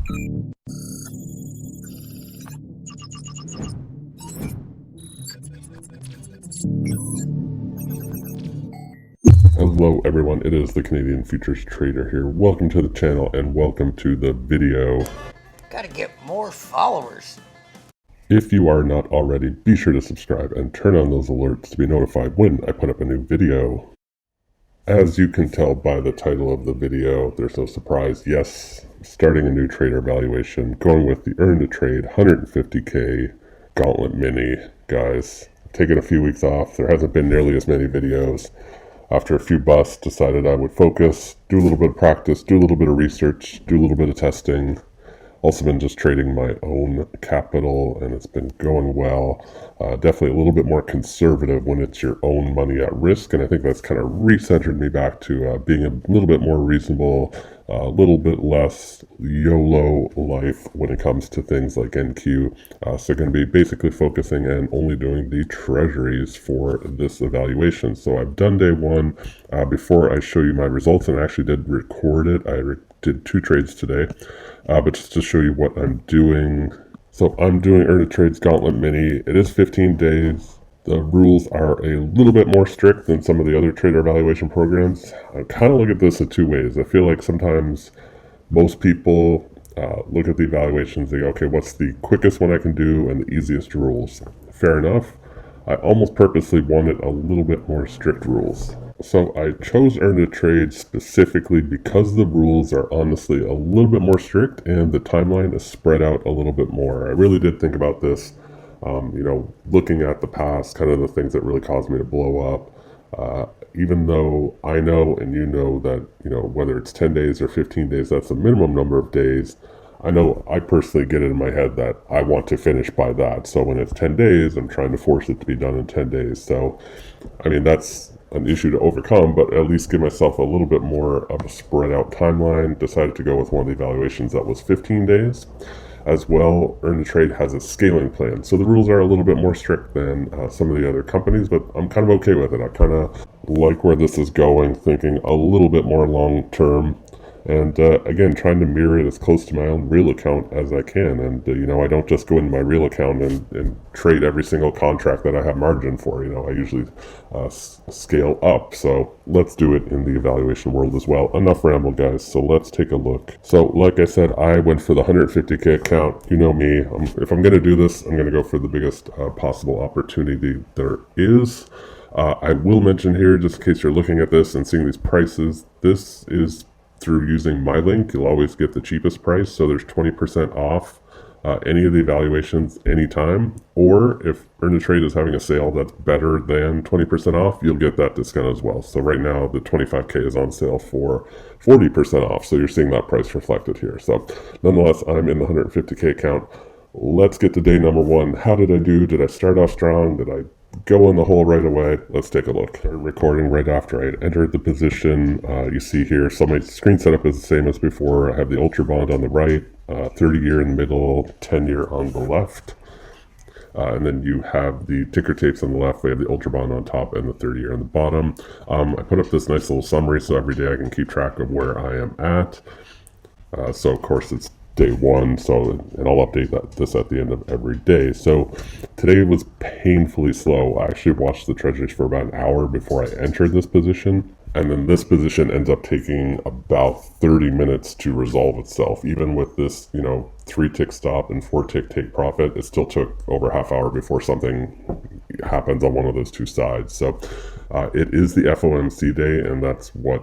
Hello everyone, it is the Canadian Futures Trader here. Welcome to the channel and welcome to the video. Gotta get more followers. If you are not already, be sure to subscribe and turn on those alerts to be notified when I put up a new video. As you can tell by the title of the video, there's no surprise. Yes, starting a new trader evaluation, going with the Earn2Trade 150k Gauntlet Mini, guys. Taking a few weeks off, there hasn't been nearly as many videos. After a few busts, decided I would focus, do a little bit of practice, do a little bit of research, do a little bit of testing. Also been just trading my own capital, and it's been going well. Definitely a little bit more conservative when it's your own money at risk, and I think that's kind of recentered me back to being a little bit more reasonable, a little bit less YOLO life when it comes to things like NQ. So going to be basically focusing and only doing the treasuries for this evaluation. So I've done day one. Before I show you my results, and I actually did record it, I did 2 trades today. But just to show you what I'm doing. So I'm doing Earn2Trade's Gauntlet Mini. It is 15 days. The rules are a little bit more strict than some of the other trader evaluation programs. I kind of look at this in 2 ways. I feel like sometimes most people look at the evaluations, they go, okay, what's the quickest one I can do and the easiest rules? Fair enough. I almost purposely wanted a little bit more strict rules. So I chose Earn2Trade specifically because the rules are honestly a little bit more strict and the timeline is spread out a little bit more. I really did think about this, looking at the past, kind of the things that really caused me to blow up. Even though I know and you know that, whether it's 10 days or 15 days, that's the minimum number of days. I know I personally get it in my head that I want to finish by that. So when it's 10 days, I'm trying to force it to be done in 10 days. So, that's an issue to overcome, but at least give myself a little bit more of a spread out timeline. Decided to go with one of the evaluations that was 15 days. As well, Earn2Trade has a scaling plan. So the rules are a little bit more strict than some of the other companies, but I'm kind of okay with it. I kind of like where this is going, thinking a little bit more long term. And again, trying to mirror it as close to my own real account as I can. And, I don't just go into my real account and trade every single contract that I have margin for. I usually scale up. So let's do it in the evaluation world as well. Enough ramble, guys. So let's take a look. So like I said, I went for the 150k account. You know me. If I'm going to do this, I'm going to go for the biggest possible opportunity there is. I will mention here, just in case you're looking at this and seeing these prices, this is through using my link. You'll always get the cheapest price, so there's 20% off any of the evaluations anytime, or if Earn2Trade is having a sale that's better than 20% off, you'll get that discount as well. So right now the 25k is on sale for 40% off, so you're seeing that price reflected here. So nonetheless, I'm in the 150k account. Let's get to day number 1. How did I do? Did I start off strong? Did I go in the hole right away? Let's take a look. Recording right after I had entered the position. You see here, so my screen setup is the same as before. I have the Ultra Bond on the right, 30-year in the middle, 10-year on the left. And then you have the ticker tapes on the left. We have the Ultra Bond on top and the 30-year on the bottom. I put up this nice little summary so every day I can keep track of where I am at. So of course it's day 1, and I'll update this at the end of every day. So today was painfully slow. I actually watched the treasuries for about an hour before I entered this position, and then this position ends up taking about 30 minutes to resolve itself. Even with this 3-tick stop and 4-tick take profit, it still took over a half hour before something happens on one of those 2 sides. So it is the FOMC day, and that's what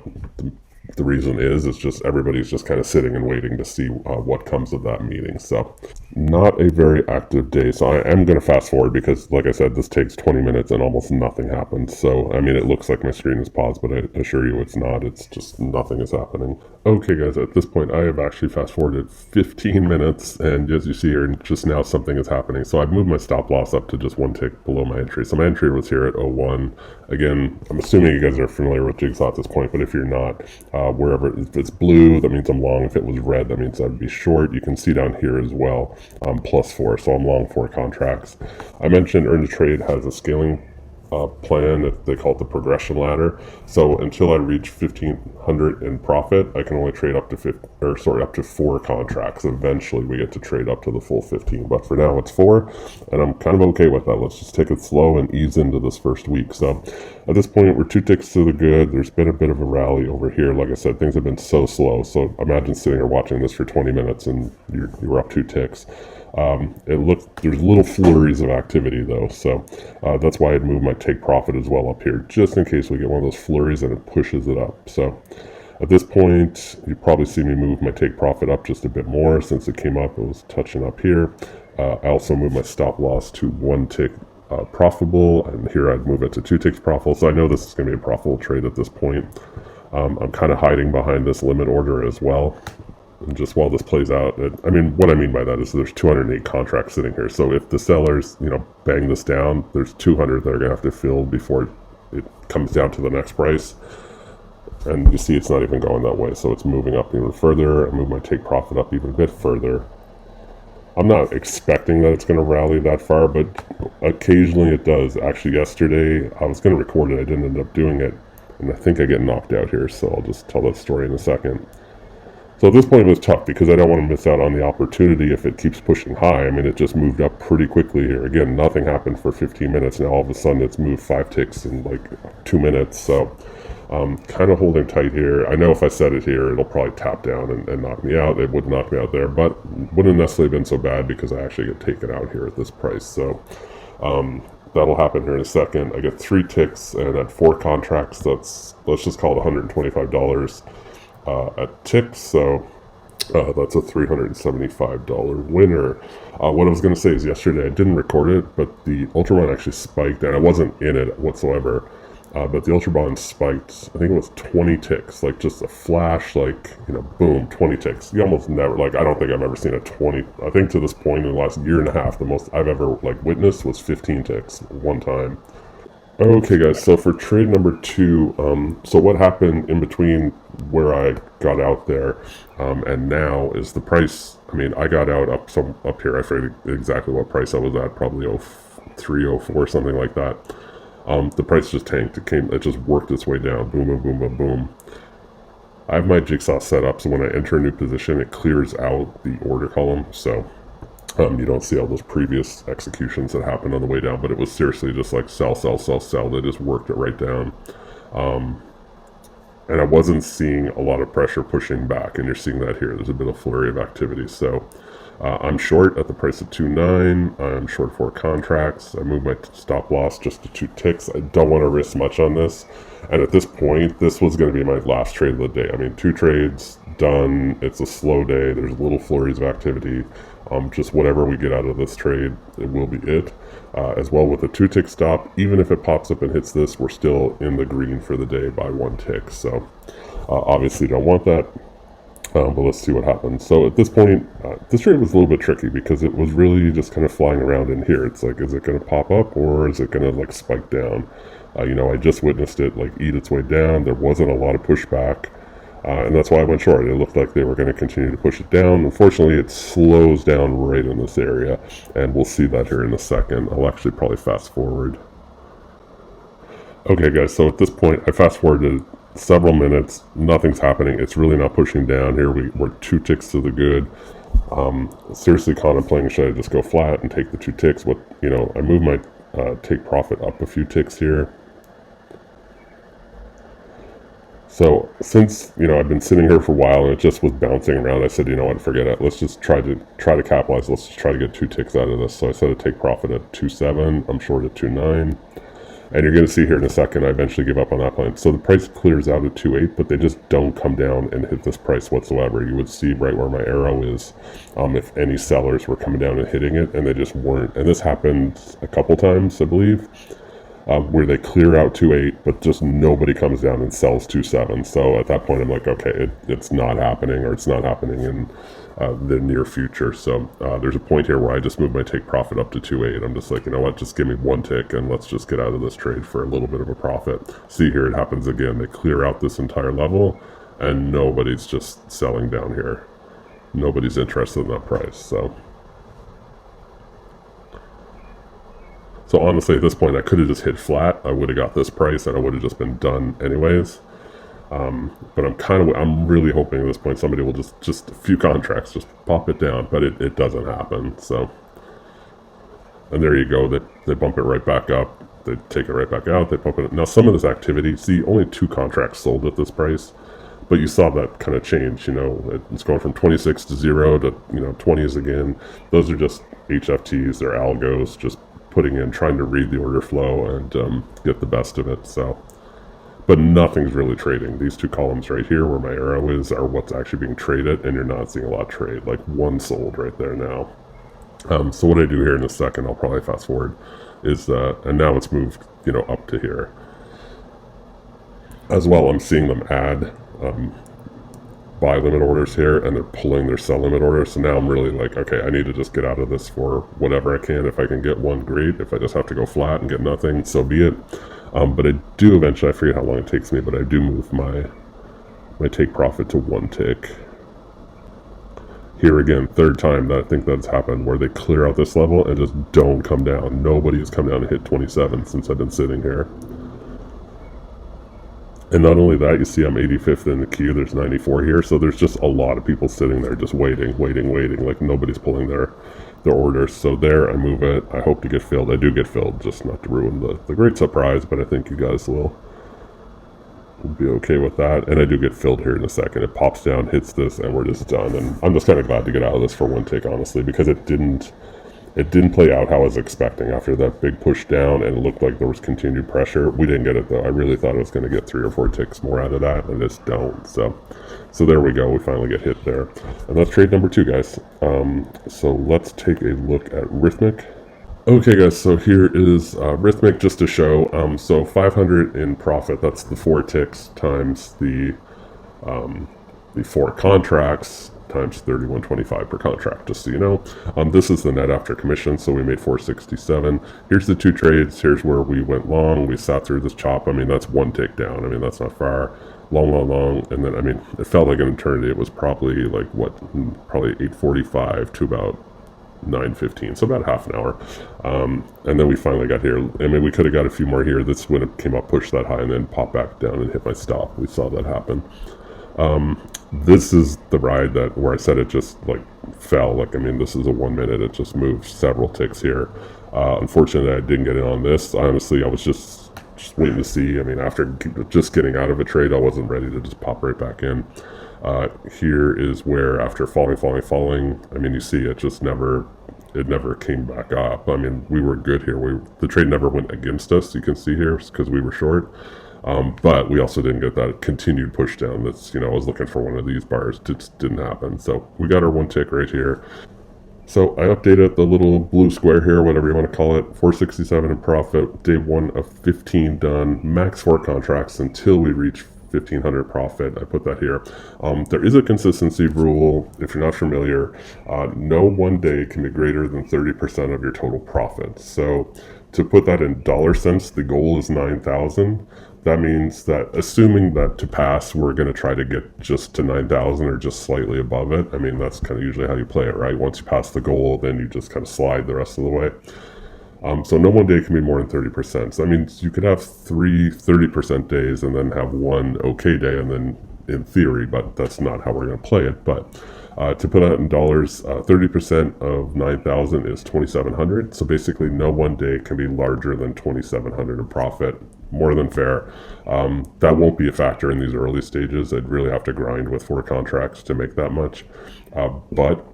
the reason is just everybody's just kind of sitting and waiting to see what comes of that meeting. So not a very active day. So I am going to fast forward because, like I said, this takes 20 minutes and almost nothing happens. So, it looks like my screen is paused, but I assure you it's not. It's just nothing is happening. Okay, guys, at this point, I have actually fast forwarded 15 minutes, and as you see here, just now something is happening. So I've moved my stop loss up to just 1 tick below my entry. So my entry was here at 01. Again, I'm assuming you guys are familiar with Jigsaw at this point, but if you're not, wherever, if it's blue, that means I'm long. If it was red, that means I'd be short. You can see down here as well, +4, so I'm long 4 contracts. I mentioned Earn2Trade has a scaling plan. They call it the progression ladder. So until I reach 1,500 in profit, I can only trade up to 4 contracts. Eventually, we get to trade up to the full 15. But for now, it's 4, and I'm kind of okay with that. Let's just take it slow and ease into this first week. So at this point, we're 2 ticks to the good. There's been a bit of a rally over here. Like I said, things have been so slow. So imagine sitting here watching this for 20 minutes and you're up 2 ticks. There's little flurries of activity though, so that's why I'd move my take profit as well up here, just in case we get one of those flurries and it pushes it up. So at this point, you probably see me move my take profit up just a bit more. Since it came up, it was touching up here. I also moved my stop loss to 1 tick profitable, and here I'd move it to 2 ticks profitable. So I know this is going to be a profitable trade at this point. I'm kind of hiding behind this limit order as well. And just while this plays out, what I mean by that is there's 208 contracts sitting here. So if the sellers, bang this down, there's 200 that are going to have to fill before it comes down to the next price. And you see it's not even going that way. So it's moving up even further. I move my take profit up even a bit further. I'm not expecting that it's going to rally that far, but occasionally it does. Actually, yesterday I was going to record it. I didn't end up doing it. And I think I get knocked out here. So I'll just tell that story in a second. So at this point it was tough because I don't want to miss out on the opportunity if it keeps pushing high. It just moved up pretty quickly here. Again, nothing happened for 15 minutes. Now all of a sudden it's moved 5 ticks in like 2 minutes. So kind of holding tight here. I know if I set it here, it'll probably tap down and knock me out. It would knock me out there, but wouldn't necessarily been so bad because I actually get taken out here at this price. So that'll happen here in a second. I get 3 ticks and at 4 contracts, let's just call it $125. At ticks, so that's a $375 winner. What I was going to say is yesterday I didn't record it, but the Ultra Bond actually spiked, and I wasn't in it whatsoever, but the Ultra Bond spiked, I think it was 20 ticks, like just a flash, boom, 20 ticks. You almost never, I don't think I've ever seen a 20, I think to this point in the last year and a half, the most I've ever witnessed was 15 ticks one time. Okay guys, so for trade number 2, so what happened in between where I got out there and now is the price. I got out up here, I forget exactly what price I was at, probably 03, 04, something like that. The price just tanked, it just worked its way down, boom, boom, boom, boom, boom. I have my jigsaw set up so when I enter a new position, it clears out the order column, so you don't see all those previous executions that happened on the way down, but it was seriously just like sell, sell, sell, sell. They just worked it right down. And I wasn't seeing a lot of pressure pushing back, and you're seeing that here. There's a bit of flurry of activity. So I'm short at the price of 2.9. I'm short 4 contracts. I moved my stop loss just to 2 ticks. I don't want to risk much on this. And at this point, this was going to be my last trade of the day. 2 trades, done. It's a slow day. There's little flurries of activity. Just whatever we get out of this trade, it will be it. As well with a 2 tick stop, even if it pops up and hits this, we're still in the green for the day by 1 tick. So obviously don't want that, but let's see what happens. So at this point, this trade was a little bit tricky because it was really just kind of flying around in here. It's like, is it going to pop up or is it going to spike down? I just witnessed it eat its way down. There wasn't a lot of pushback. And that's why I went short. It looked like they were going to continue to push it down. Unfortunately, it slows down right in this area, and we'll see that here in a second. I'll actually probably fast forward. Okay, guys, so at this point, I fast forwarded several minutes. Nothing's happening. It's really not pushing down here. We're 2 ticks to the good. Seriously contemplating, should I just go flat and take the 2 ticks? I moved my take profit up a few ticks here. So since, I've been sitting here for a while and it just was bouncing around, I said, you know what, forget it. Let's just try to capitalize. Let's just try to get 2 ticks out of this. So I set a take profit at 2.7. I'm short at 2.9. And you're going to see here in a second, I eventually give up on that plan. So the price clears out at 2.8, but they just don't come down and hit this price whatsoever. You would see right where my arrow is if any sellers were coming down and hitting it, and they just weren't. And this happened a couple times, I believe. Where they clear out 2.8, but just nobody comes down and sells 2.7. So at that point, I'm like, okay, it's not happening, or it's not happening in the near future. So there's a point here where I just move my take profit up to 2.8. I'm just like, you know what, just give me 1 tick and let's just get out of this trade for a little bit of a profit. See here, it happens again. They clear out this entire level, and nobody's just selling down here. Nobody's interested in that price. So So honestly, at this point, I could have just hit flat. I would have got this price, and I would have just been done anyways. But I'm really hoping at this point somebody will just a few contracts, just pop it down. But it doesn't happen. So, and there you go. They bump it right back up. They take it right back out. They pump it. Now some of this activity, see, only 2 contracts sold at this price. But you saw that kind of change, it's going from 26 to 0 to, 20s again. Those are just HFTs, they're algos, just putting in, trying to read the order flow and get the best of it. So, but nothing's really trading. These 2 columns right here where my arrow is are what's actually being traded, and you're not seeing a lot of trade, like 1 sold right there now. So what I do here in a second, I'll probably fast forward, is, and now it's moved, up to here. As well, I'm seeing them add buy limit orders here, and they're pulling their sell limit orders. So now I'm really like, okay, I need to just get out of this for whatever I can. If I can get 1, great. If I just have to go flat and get nothing, so be it. But I do eventually, I forget how long it takes me, but I do move my take profit to 1 tick. Here again, 3rd time that I think that's happened, where they clear out this level and just don't come down. Nobody has come down and hit 27 since I've been sitting here. And not only that, you see I'm 85th in the queue, there's 94 here, so there's just a lot of people sitting there just waiting, like nobody's pulling their orders. So there, I move it, I hope to get filled. I do get filled, just not to ruin the great surprise, but I think you guys will be okay with that. And I do get filled here in a second. It pops down, hits this, and we're just done. And I'm just kind of glad to get out of this for 1 tick, honestly, because it didn't play out how I was expecting after that big push down, and it looked like there was continued pressure. We didn't get it, though. I really thought I was going to get 3 or 4 ticks more out of that, and just don't. So there we go. We finally get hit there. And that's trade number 2, guys. So let's take a look at Rithmic. Okay, guys, so here is Rithmic, just to show. So 500 in profit. That's the 4 ticks times the 4 contracts, times 31.25 per contract, just so you know. This is the net after commission, so we made 467. Here's the 2 trades. Here's where we went long. We sat through this chop. I mean, that's 1 tick down. I mean, that's not far. Long. And then, I mean, it felt like an eternity. It was probably like, probably 8:45 to about 9:15, so about half an hour. And then we finally got here. I mean, we could have got a few more here. This when it came up, pushed that high, and then popped back down and hit my stop. We saw that happen. This is the ride where I said it just like fell. Like, I mean, this is a 1 minute. It just moved several ticks here. Unfortunately, I didn't get in on this. Honestly, I was just waiting to see. I mean, after just getting out of a trade, I wasn't ready to just pop right back in. Here is where, after falling, I mean, you see it just never came back up. I mean, we were good here. The trade never went against us. You can see here because we were short. But we also didn't get that continued push down. That's, I was looking for one of these bars. It didn't happen. So we got our 1 tick right here. So I updated the little blue square here, whatever you want to call it. 467 in profit. Day 1 of 15 done. Max 4 contracts until we reach 1,500 profit. I put that here. There is a consistency rule. If you're not familiar, no one day can be greater than 30% of your total profit. So to put that in dollar cents, the goal is 9,000. That means that, assuming that to pass, we're going to try to get just to 9,000 or just slightly above it. I mean, that's kind of usually how you play it, right? Once you pass the goal, then you just kind of slide the rest of the way. So no one day can be more than 30%. So that means you could have 3 30% days and then have 1 okay day, and then in theory, but that's not how we're going to play it. But to put that in dollars, 30% of 9,000 is 2,700. So basically, no one day can be larger than 2,700 in profit. More than fair. That won't be a factor in these early stages. I'd really have to grind with 4 contracts to make that much. But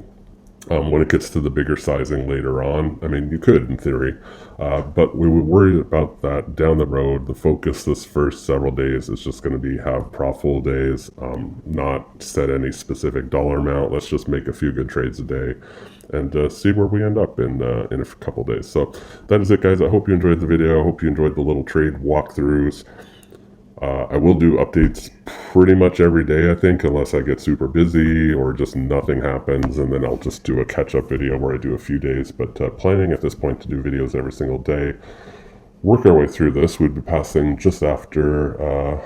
when it gets to the bigger sizing later on, I mean, you could in theory, but we were worried about that down the road. The focus this first several days is just going to be have profitable days, not set any specific dollar amount. Let's just make a few good trades a day and see where we end up in a couple days. So that is it, guys. I hope you enjoyed the video. I hope you enjoyed the little trade walkthroughs. I will do updates pretty much every day, I think, unless I get super busy or just nothing happens, and then I'll just do a catch-up video where I do a few days. But planning at this point to do videos every single day. work our way through this. We'd be passing just after,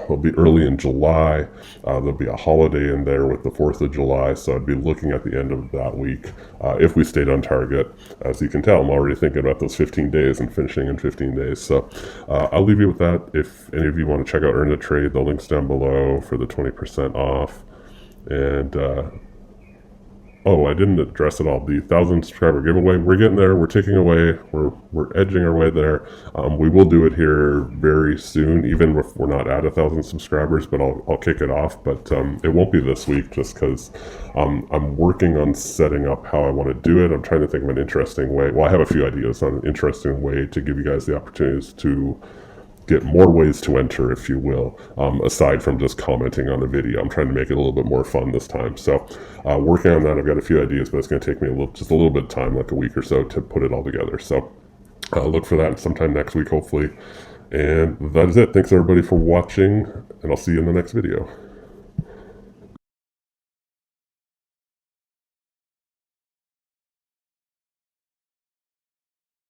it'll be early in July. There'll be a holiday in there with the 4th of July, so I'd be looking at the end of that week if we stayed on target. As you can tell, I'm already thinking about those 15 days and finishing in 15 days. So I'll leave you with that. If any of you want to check out Earn2Trade, the link's down below for the 20% off. And oh, I didn't address it all. The 1,000 subscriber giveaway, we're getting there. We're ticking away. We're edging our way there. We will do it here very soon, even if we're not at 1,000 subscribers. But I'll kick it off. But it won't be this week, just because I'm working on setting up how I want to do it. I'm trying to think of an interesting way. Well, I have a few ideas on an interesting way to give you guys the opportunities to get more ways to enter, if you will, aside from just commenting on the video. I'm trying to make it a little bit more fun this time. So working on that, I've got a few ideas, but it's going to take me just a little bit of time, like a week or so, to put it all together. So look for that sometime next week, hopefully. And that is it. Thanks everybody for watching, and I'll see you in the next video.